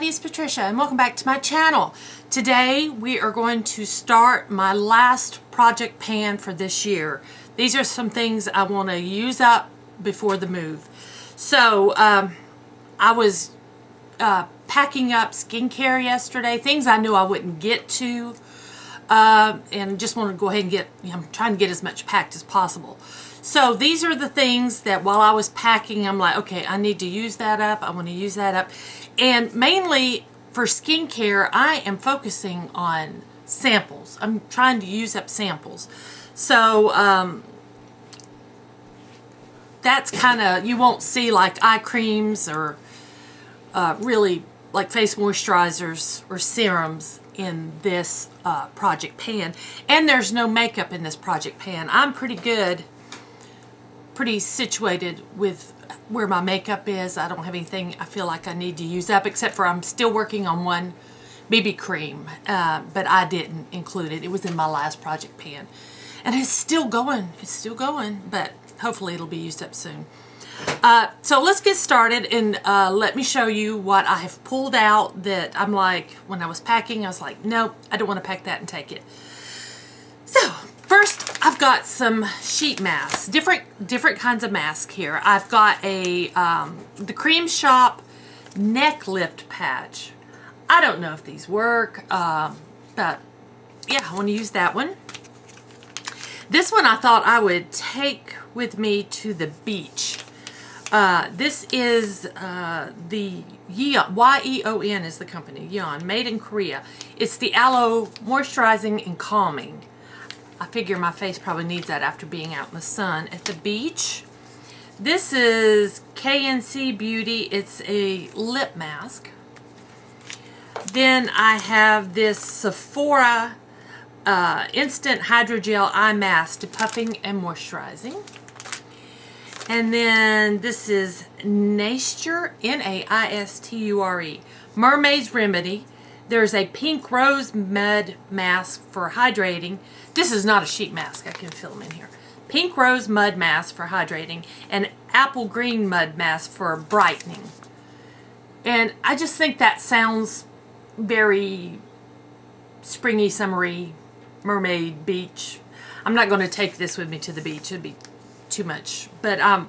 name is Patricia and welcome back to my channel. Today we are going to start my last project pan for this year. These are some things I want to use up before the move. So I was packing up skincare yesterday, things I knew I wouldn't get to, and just want to go ahead and get, I'm trying to get as much packed as possible. So these are the things that while I was packing, I'm like, okay, I need to use that up. I want to use that up. And mainly for skincare, I am focusing on samples. I'm trying to use up samples. So that's kind of, you won't see like eye creams or really like face moisturizers or serums in this project pan. And there's no makeup in this project pan. I'm pretty situated with where my makeup is. I don't have anything I feel like I need to use up, except for I'm still working on one BB cream, but I didn't include it. It was in my last project pan. And it's still going. It's still going, but hopefully it'll be used up soon. So let's get started and let me show you what I have pulled out that I'm like, when I was packing, I was like, nope, I don't want to pack that and take it. So first, I've got some sheet masks, different kinds of masks here. I've got a the Cream Shop neck lift patch. I don't know if these work, but yeah, I want to use that one. This one I thought I would take with me to the beach. This is the Yeon, Y-E-O-N is the company, Yeon, made in Korea. It's the Aloe Moisturizing and Calming. I figure my face probably needs that after being out in the sun at the beach. This is KNC Beauty. It's a lip mask. Then I have this Sephora Instant Hydrogel Eye Mask to puffing and moisturizing. And then this is Nature, N-A-I-S-T-U-R-E, Mermaid's Remedy. There's a pink rose mud mask for hydrating. This is not a sheet mask. I can film in here. Pink rose mud mask for hydrating and apple green mud mask for brightening. And I just think that sounds very springy, summery, mermaid, beach. I'm not going to take this with me to the beach. It'd be too much. But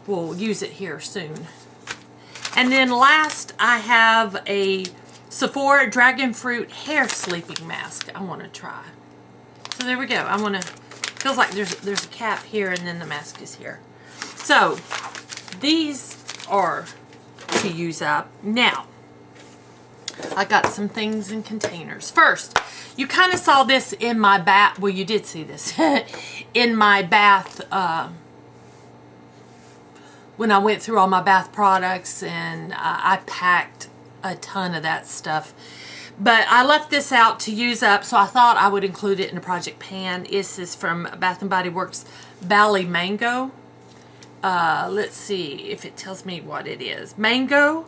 we'll use it here soon. And then last, I have a Sephora Dragon Fruit Hair Sleeping Mask I want to try. So there we go. I want to, feels like there's a cap here and then the mask is here. So these are to use up. Now, I got some things in containers. First, you kind of saw this in my bath, well you did see this, in my bath, when I went through all my bath products and I packed a ton of that stuff. But I left this out to use up, so I thought I would include it in a project pan. This is from Bath & Body Works Bali Mango. Let's see if it tells me what it is. Mango,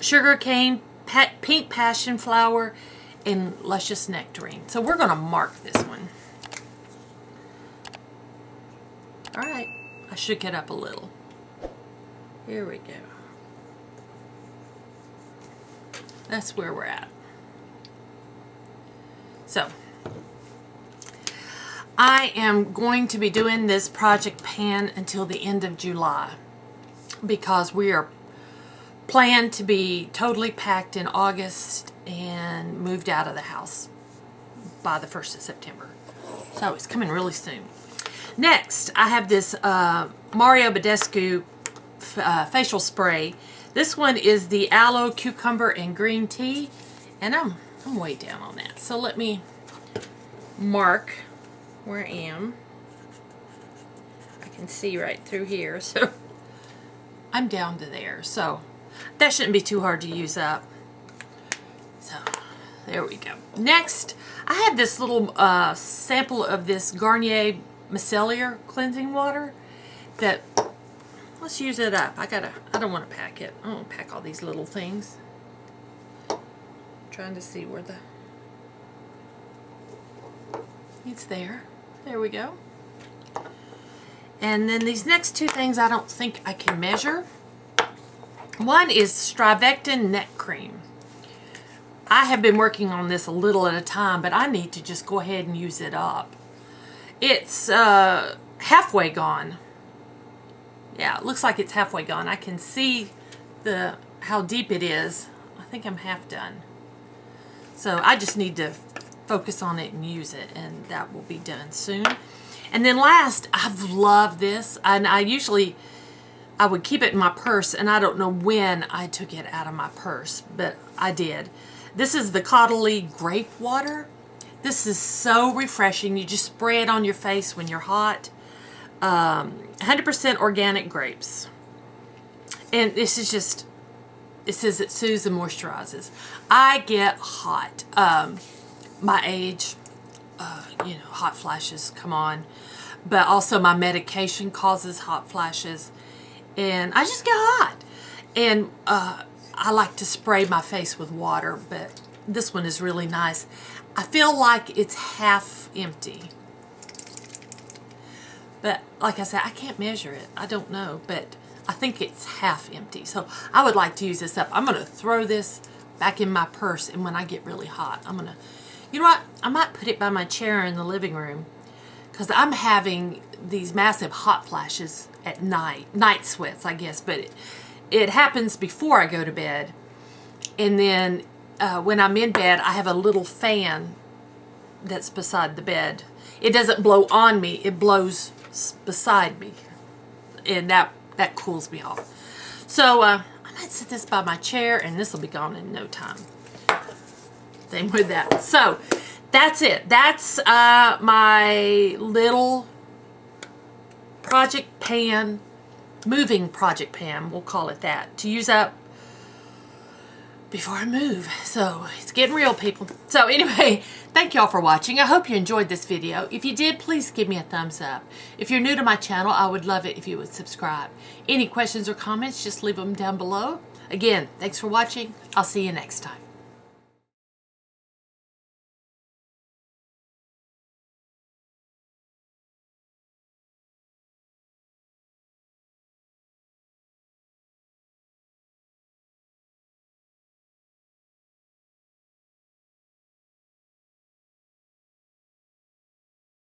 sugar cane, pink passion flower, and luscious nectarine. So we're going to mark this one. Alright, I shook it up a little. Here we go. That's where we're at. So, I am going to be doing this project pan until the end of July because we are planned to be totally packed in August and moved out of the house by the 1st of September. So it's coming really soon. Next, I have this Mario Badescu facial spray. This one is the Aloe Cucumber and Green Tea, and I'm way down on that. So let me mark where I am. I can see right through here, so I'm down to there. So that shouldn't be too hard to use up. So there we go. Next, I have this little sample of this Garnier Micellar cleansing water that, let's use it up. I don't want to pack it. I don't want to pack all these little things. Trying to see where it's there. There we go. And then these next two things I don't think I can measure. One is Strivectin Neck Cream. I have been working on this a little at a time, but I need to just go ahead and use it up. It's halfway gone. Yeah, it looks like it's halfway gone. I can see how deep it is. I think I'm half done. So I just need to focus on it and use it, and that will be done soon. And then last, I've loved this, and I would keep it in my purse, and I don't know when I took it out of my purse, but I did. This is the Caudalie Grape Water. This is so refreshing. You just spray it on your face when you're hot. 100% organic grapes. And this is just, it says it soothes and moisturizes. I get hot. My age, you know, hot flashes come on. But also my medication causes hot flashes. And I just get hot. And I like to spray my face with water, but this one is really nice. I feel like it's half empty. But like I said, I can't measure it. I don't know, but I think it's half empty. So I would like to use this up. I'm going to throw this back in my purse, and when I get really hot, I'm going to, you know what? I might put it by my chair in the living room, because I'm having these massive hot flashes at night sweats, I guess, but it happens before I go to bed. And then when I'm in bed, I have a little fan that's beside the bed. It doesn't blow on me, it blows beside me. And that cools me off. So I might set this by my chair, and this will be gone in no time. Same with that. So that's it. That's my little project pan, moving project pan, we'll call it that, to use up before I move. So it's getting real, people. So anyway, thank y'all for watching. I hope you enjoyed this video. If you did, please give me a thumbs up. If you're new to my channel, I would love it if you would subscribe. Any questions or comments, just leave them down below. Again, thanks for watching. I'll see you next time.